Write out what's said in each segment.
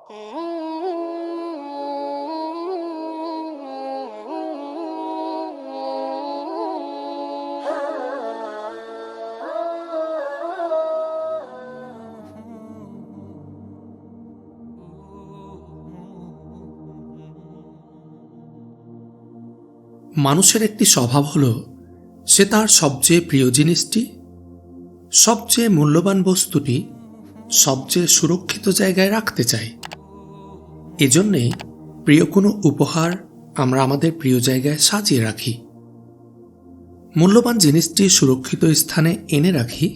মানুষের একটি স্বভাব হলো সে তার সবচেয়ে প্রিয় জিনিসটি, সবচেয়ে মূল্যবান বস্তুটি সবচেয়ে সুরক্ষিত জায়গায় রাখতে চায়। এজন্যেই প্রিয় কোনো উপহার আমরা আমাদের প্রিয় জায়গায় সাজিয়ে রাখি। মূল্যবান জিনিসটি সুরক্ষিত স্থানে এনে রাখি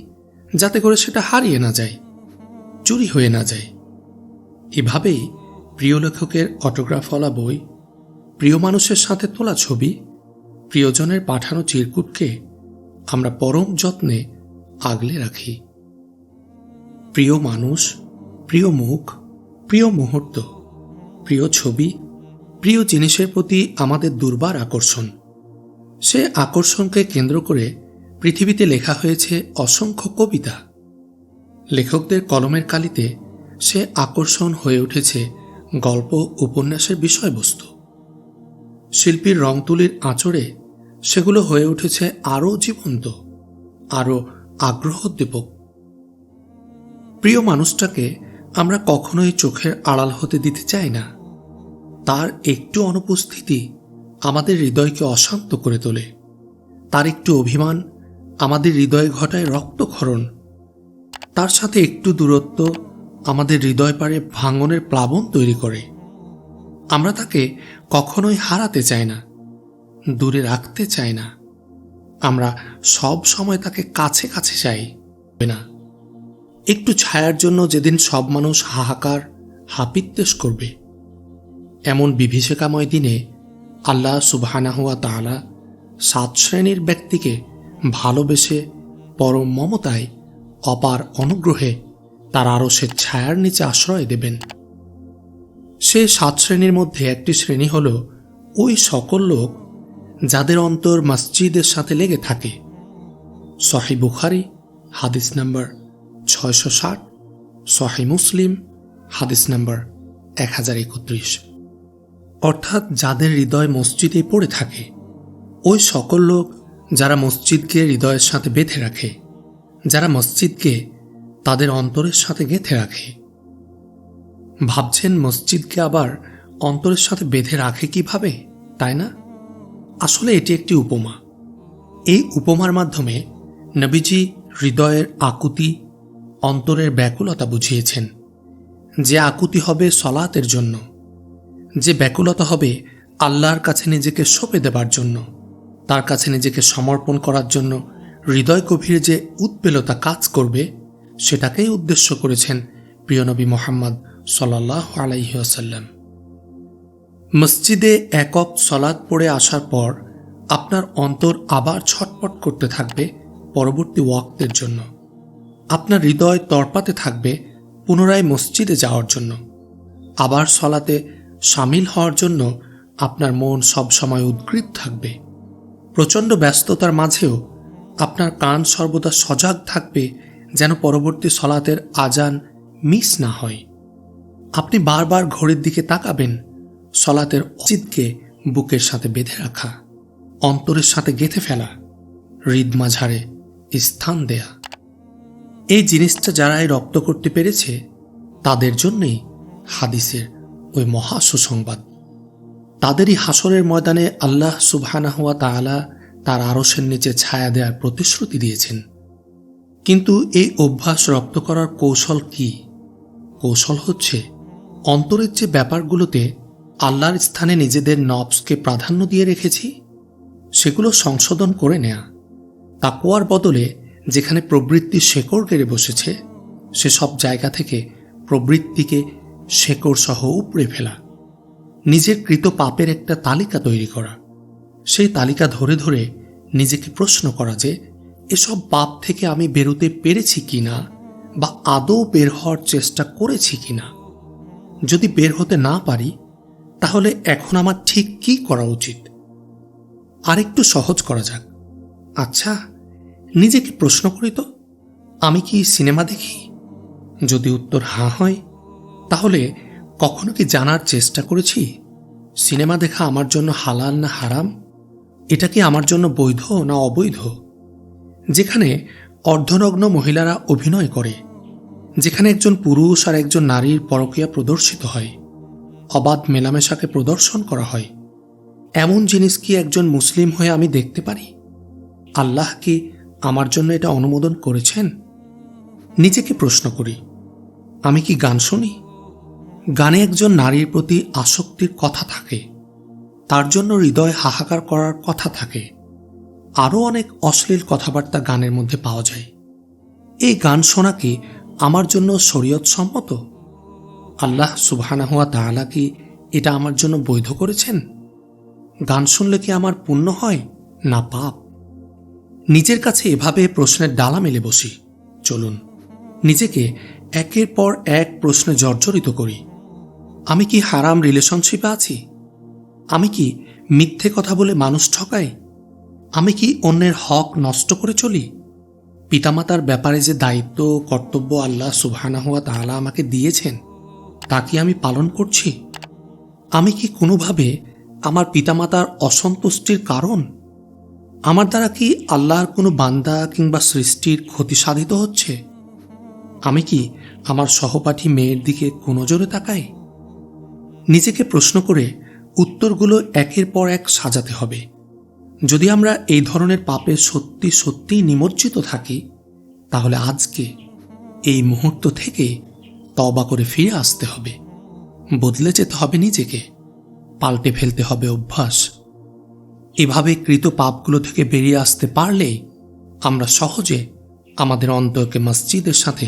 যাতে করে সেটা হারিয়ে না যায়, চুরি হয়ে না যায়। এভাবেই প্রিয় লেখকের অটোগ্রাফওয়ালা বই, প্রিয় মানুষের সাথে তোলা ছবি, প্রিয়জনের পাঠানো চিরকুটকে আমরা পরম যত্নে আগলে রাখি। প্রিয় মানুষ, প্রিয় মুখ, প্রিয় মুহূর্ত, প্রিয় ছবি, প্রিয় জিনিসের প্রতি আমাদের দুর্বার আকর্ষণ। সে আকর্ষণকে কেন্দ্র করে পৃথিবীতে লেখা হয়েছে অসংখ্য কবিতা। লেখকদের কলমের কালিতে সে আকর্ষণ হয়ে উঠেছে গল্প, উপন্যাসের বিষয়বস্তু। শিল্পীর রং তুলির আঁচড়ে সেগুলো হয়ে উঠেছে আরও জীবন্ত, আরও আগ্রহোদ্দীপক। প্রিয় মানুষটাকে আমরা কখনোই চোখের আড়াল হতে দিতে চাই না। তার একটু অনুপস্থিতি আমাদের হৃদয়কে অশান্ত করে তোলে। তার একটু অভিমান আমাদের হৃদয়ে ঘটায় রক্তক্ষরণ। তার সাথে একটু দূরত্ব আমাদের হৃদয় পারে ভাঙনের প্লাবন তৈরি করে। আমরা তাকে কখনোই হারাতে চাই না, দূরে রাখতে চাই না। আমরা সব সময় তাকে কাছে কাছে চাই না। একটু ছায়ার জন্য যেদিন সব মানুষ হাহাকার, হাপিত্যেশ করবে, এমন বিভীষিকাময় দিনে আল্লাহ সুবহানাহু ওয়া তাআলা 7 শ্রেণীর ব্যক্তিকে ভালোবেসে পরম মমতায়, অপার অনুগ্রহে তার আরশের ছায়ার নিচে আশ্রয় দেবেন। সে 7 শ্রেণীর মধ্যে একটি শ্রেণী হল ওই সকল লোক যাদের অন্তর মসজিদের সাথে লেগে থাকে। সহিহ বুখারী হাদিস নম্বর 660, সহিহ মুসলিম হাদিস নম্বর 1031। অর্থাৎ যাদের হৃদয় মসজিদে পড়ে থাকে, ওই সকল লোক যারা মসজিদকে হৃদয়ের সাথে বেঁধে রাখে, যারা মসজিদকে তাদের অন্তরের সাথে গেঁথে রাখে। ভাবছেন মসজিদকে আবার অন্তরের সাথে বেঁধে রাখে কিভাবে, তাই না? আসলে এটি একটি উপমা। এই উপমার মাধ্যমে নবীজি হৃদয়ের আকুতি, অন্তরের ব্যাকুলতা বুঝিয়েছেন। যে আকুতি হবে সলাতের জন্য, যে ব্যাকুলতা হবে আল্লাহর কাছে নিজেকে সঁপে দেবার জন্য, তার কাছে নিজেকে সমর্পণ করার জন্য হৃদয় গভীরে যে উৎপেলতা কাজ করবে, সেটাকেই উদ্দেশ্য করেছেন প্রিয় নবী মুহাম্মদ সাল্লাল্লাহু আলাইহি ওয়াসাল্লাম। মসজিদে এক ওয়াক্ত সালাত পড়ে আসার পর আপনার অন্তর আবার ছটপট করতে থাকবে পরবর্তী ওয়াক্তের জন্য। আপনার হৃদয় তড়পাতে থাকবে পুনরায় মসজিদে যাওয়ার জন্য। আবার সলাতে সামিল হওয়ার জন্য আপনার মন সবসময় উদ্গ্রীব থাকবে। প্রচণ্ড ব্যস্ততার মাঝেও আপনার কান সর্বদা সজাগ থাকবে যেন পরবর্তী সলাতের আজান মিস না হয়। আপনি বারবার ঘড়ির দিকে তাকাবেন, সলাতের অচিতকে বুকের সাথে বেঁধে রাখা, অন্তরের সাথে গেঁথে ফেলা, হৃদ মাঝারে স্থান দেয়া। এই জিনিসটা যারাই রপ্ত করতে পেরেছে তাদের জন্যই হাদিসের ওই মহা সুসংবাদ। তাদেরই হাসরের ময়দানে আল্লাহ সুবহানাহু ওয়া তাআলা তার আরশের নিচে ছায়া দেওয়ার প্রতিশ্রুতি দিয়েছেন। কিন্তু এই অভ্যাস রপ্ত করার কৌশল কি? কৌশল হচ্ছে অন্তরের যে ব্যাপারগুলোতে আল্লাহর স্থানে নিজেদের নফসকে প্রাধান্য দিয়ে রেখেছি সেগুলো সংশোধন করে নেয়া। তাকওয়ার বদলে যেখানে প্রবৃত্তি শেকড় গেড়ে বসেছে সেসব জায়গা থেকে প্রবৃত্তিকে শেকড় সহ উপড়ে ফেলা। নিজের কৃত পাপের একটা তালিকা তৈরি করা, সেই তালিকা ধরে ধরে নিজেকে প্রশ্ন করা যে এসব পাপ থেকে আমি বেরোতে পেরেছি কিনা, বা আদৌ বের হওয়ার চেষ্টা করেছি কিনা। যদি বের হতে না পারি তাহলে এখন আমার ঠিক কি করা উচিত। আরেকটু সহজ করা যাক। আচ্ছা, নিজেকে প্রশ্ন করি তো, আমি কি সিনেমা দেখি? যদি উত্তর হাঁ হয় তাহলে কখনো কি জানার চেষ্টা করেছি সিনেমা দেখা আমার জন্য হালাল না হারাম? এটা কি আমার জন্য বৈধ না অবৈধ? যেখানে অর্ধনগ্ন মহিলারা অভিনয় করে, যেখানে একজন পুরুষ আর একজন নারীর পরকীয়া প্রদর্শিত হয়, অবাধ মেলামেশাকে প্রদর্শন করা হয়, এমন জিনিস কি একজন মুসলিম হয়ে আমি দেখতে পারি? আল্লাহ কি আমার জন্য এটা অনুমোদন করেছেন? নিজেকে প্রশ্ন করি, আমি কি গান শুনি? গানে একজন নারীর প্রতি আসক্তির কথা থাকে, তার জন্য হৃদয় হাহাকার করার কথা থাকে, আরও অনেক অশ্লীল কথাবার্তা গানের মধ্যে পাওয়া যায়। এই গান শোনা কি আমার জন্য শরীয়ত সম্মত? আল্লাহ সুবহানাহু ওয়া তাআলা কি এটা আমার জন্য বৈধ করেছেন? গান শুনলে কি আমার পুণ্য হয় না পাপ? নিজের কাছে এভাবে প্রশ্নের ডালা মেলে বসি। চলুন নিজেকে একের পর এক প্রশ্নে জর্জরিত করি। আমি কি হারাম রিলেশনশিপে আছি? আমি কি মিথ্যে কথা বলে মানুষ ঠকাই? আমি কি অন্যের হক নষ্ট করে চলি? পিতামাতার ব্যাপারে যে দায়িত্ব কর্তব্য আল্লাহ সুবহানাহু ওয়া তাআলা আমাকে দিয়েছেন তা কি আমি পালন করছি? আমি কি কোনোভাবে আমার পিতামাতার অসন্তুষ্টির কারণ? আমার দ্বারা কি আল্লাহর কোনো বান্দা কিংবা সৃষ্টির ক্ষতি সাধিত হচ্ছে? আমি কি আমার সহপাঠী মেয়ের দিকে কুনজরে তাকাই? নিজেকে প্রশ্ন করে উত্তরগুলো একের পর এক সাজাতে হবে। যদি আমরা এই ধরনের পাপে সত্যি সত্যি নিমজ্জিত থাকি, তাহলে আজকে এই মুহূর্ত থেকে তওবা করে ফিরে আসতে হবে, বদলে যেতে হবে নিজেকে, পাল্টে ফেলতে হবে অভ্যাস। এভাবে কৃত পাপগুলো থেকে বেরিয়ে আসতে পারলেই আমরা সহজে আমাদের অন্তরকে মসজিদের সাথে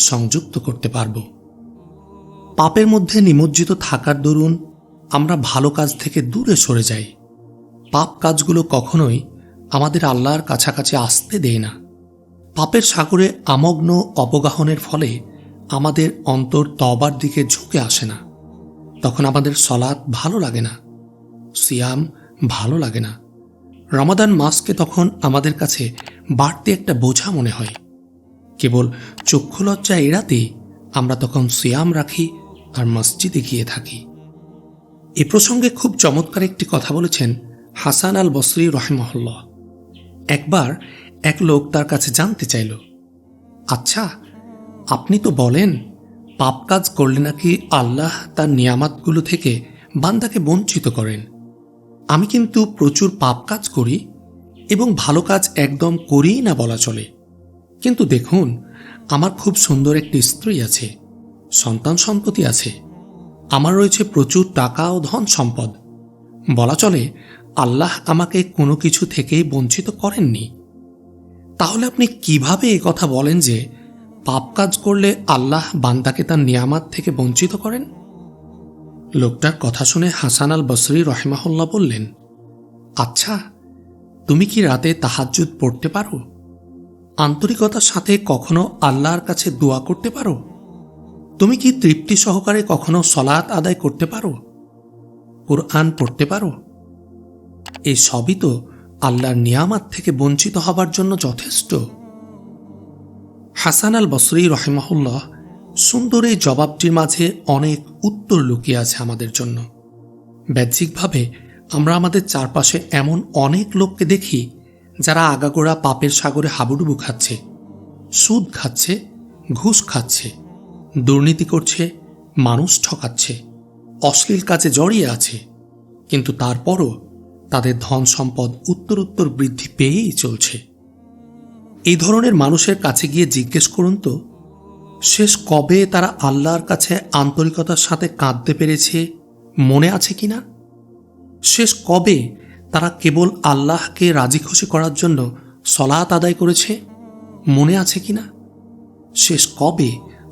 সংযুক্ত করতে পারব। পাপের মধ্যে নিমজ্জিত থাকার দরুন আমরা ভালো কাজ থেকে দূরে সরে যাই। পাপ কাজগুলো কখনোই আমাদের আল্লাহর কাছাকাছি আসতে দেয় না। পাপের সাগরে আমগ্ন অবগাহনের ফলে আমাদের অন্তর তওবার দিকে ঝুঁকে আসে না। তখন আমাদের সলাৎ ভালো লাগে না, সিয়াম ভালো লাগে না। রমাদান মাসকে তখন আমাদের কাছে বাড়তি একটা বোঝা মনে হয়। কেবল চক্ষু লজ্জা এড়াতেই আমরা তখন সিয়াম রাখি আর মসজিদে গিয়ে থাকি। এ প্রসঙ্গে খুব চমৎকার একটি কথা বলেছেন হাসান আল বসরি রাহিমাহুল্লাহ। একবার এক লোক তার কাছে জানতে চাইল, আচ্ছা, আপনি তো বলেন পাপ কাজ করলে নাকি আল্লাহ তার নিয়ামতগুলো থেকে বান্দাকে বঞ্চিত করেন। আমি কিন্তু প্রচুর পাপ কাজ করি এবং ভালো কাজ একদম করিই না বলা চলে। কিন্তু দেখুন, আমার খুব সুন্দর একটি স্ত্রী আছে, সন্তান সম্পত্তি আছে, আমার রয়েছে প্রচুর টাকা ও ধন সম্পদ। বলা চলে আল্লাহ আমাকে কোনো কিছু থেকেই বঞ্চিত করেননি। তাহলে আপনি কিভাবে এ কথা বলেন যে পাপ কাজ করলে আল্লাহ বান্দাকে তার নিয়ামত থেকে বঞ্চিত করেন? লোকটার কথা শুনে হাসান আল বসরি রাহিমাহুল্লাহ বললেন, আচ্ছা, তুমি কি রাতে তাহাজ্জুদ পড়তে পারো? আন্তরিকতার সাথে কখনো আল্লাহর কাছে দোয়া করতে পারো? তুমি কি তৃপ্তি সহকারে কখনো সলাত আদায় করতে পারো? কুরআন পড়তে পারো? এই সবই তো আল্লাহর নিয়ামত থেকে বঞ্চিত হবার জন্য যথেষ্ট। হাসান আল বসরি রাহিমাহুল্লাহ সুন্দর এই জবাবটির মাঝে অনেক উত্তর লুকিয়ে আছে আমাদের জন্য। বাহ্যিকভাবে আমরা আমাদের চারপাশে এমন অনেক লোককে দেখি যারা আগাগোড়া পাপের সাগরে হাবুডুবু খাচ্ছে, সুদ খাচ্ছে, ঘুষ খাচ্ছে, দুর্নীতি করছে, মানুষ ঠকাচ্ছে, অশ্লীল কাজে জড়িয়ে আছে, কিন্তু তারপরও তাদের ধন সম্পদ উত্তরোত্তর বৃদ্ধি পেয়েই চলছে। এই ধরনের মানুষের কাছে গিয়ে জিজ্ঞেস করুন তো, শেষ কবে তারা আল্লাহর কাছে আন্তরিকতার সাথে কাঁদতে পেরেছে মনে আছে কিনা? শেষ কবে তারা কেবল আল্লাহকে রাজি খুশি করার জন্য সলাত আদায় করেছে মনে আছে কিনা? শেষ কবে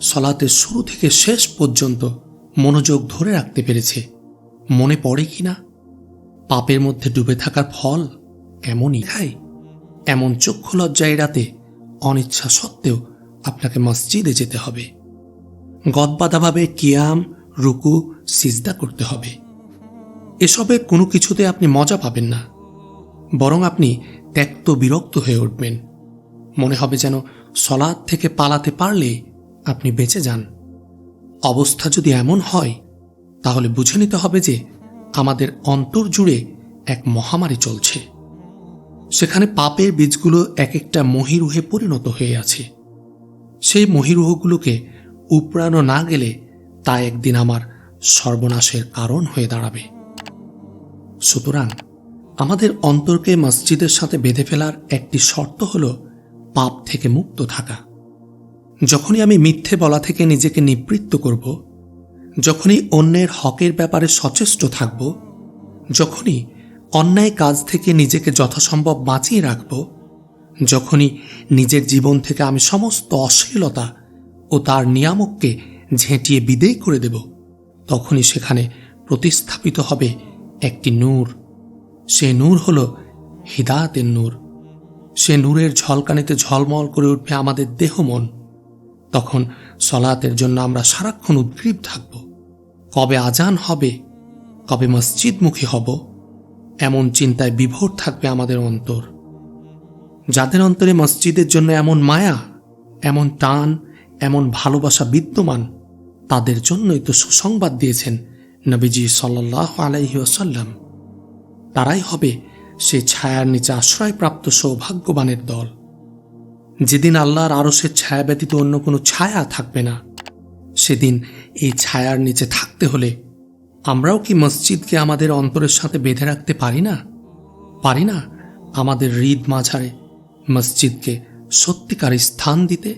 সলাতের শুরু থেকে শেষ পর্যন্ত মনোযোগ ধরে রাখতে পেরেছে মনে পড়ে কিনা? পাপের মধ্যে ডুবে থাকার ফল এমনই খায়। এমন চক্ষু লজ্জা এড়াতে অনিচ্ছা সত্ত্বেও আপনাকে মসজিদে যেতে হবে, গদবাঁধাভাবে কিয়াম, রুকু, সিজদা করতে হবে। এসবে কোনো কিছুতে আপনি মজা পাবেন না, বরং আপনি ত্যক্ত বিরক্ত হয়ে উঠবেন। মনে হবে যেন সলাত থেকে পালাতে পারলে আপনি বেঁচে যান। অবস্থা যদি এমন হয় তাহলে বুঝে নিতে হবে যে আমাদের অন্তর জুড়ে এক মহামারী চলছে। সেখানে পাপের বীজগুলো এক একটা মহীরুহে পরিণত হয়ে আছে। সেই মহীরুহগুলোকে উপড়ানো না গেলে তা একদিন আমার সর্বনাশের কারণ হয়ে দাঁড়াবে। সুতরাং আমাদের অন্তরকে মসজিদের সাথে বেঁধে ফেলার একটি শর্ত হল পাপ থেকে মুক্ত থাকা। যখনই আমি মিথ্যে বলা থেকে নিজেকে নিবৃত্ত করব, যখনই অন্যের হকের ব্যাপারে সচেষ্ট থাকব, যখনই অন্যায় কাজ থেকে নিজেকে যথাসম্ভব বাঁচিয়ে রাখব, যখনই নিজের জীবন থেকে আমি সমস্ত অশ্লীলতা ও তার নিয়ামককে ঝেঁটিয়ে বিদেয় করে দেব, তখনই সেখানে প্রতিস্থাপিত হবে একটি নূর। সে নূর হল হিদায়াতের নূর। সে নূরের ঝলকানিতে ঝলমল করে উঠবে আমাদের দেহ মন। তখন সলাতের জন্য আমরা সারাক্ষণ উদ্গ্রীব থাকব। কবে আজান হবে, কবে মসজিদমুখী হব, এমন চিন্তায় বিভোর থাকবে আমাদের অন্তর। যাদের অন্তরে মসজিদের জন্য এমন মায়া, এমন টান, এমন ভালোবাসা বিদ্যমান, তাদের জন্যই তো সুসংবাদ দিয়েছেন নবীজি সাল্লাল্লাহু আলাইহি ওয়াসাল্লাম। তারাই হবে সে ছায়ার নিচে আশ্রয়প্রাপ্ত সৌভাগ্যবানের দল। যেদিন আল্লাহর আরশের ছায়া ব্যতীত অন্য কোনো ছায়া থাকবে না, সেদিন এই ছায়ার নিচে থাকতে হলে আমরাও কি মসজিদকে আমাদের অন্তরের সাথে বেঁধে রাখতে পারি না? আমাদের হৃদ মাঝারে মসজিদকে সত্যিকার স্থান দিতে।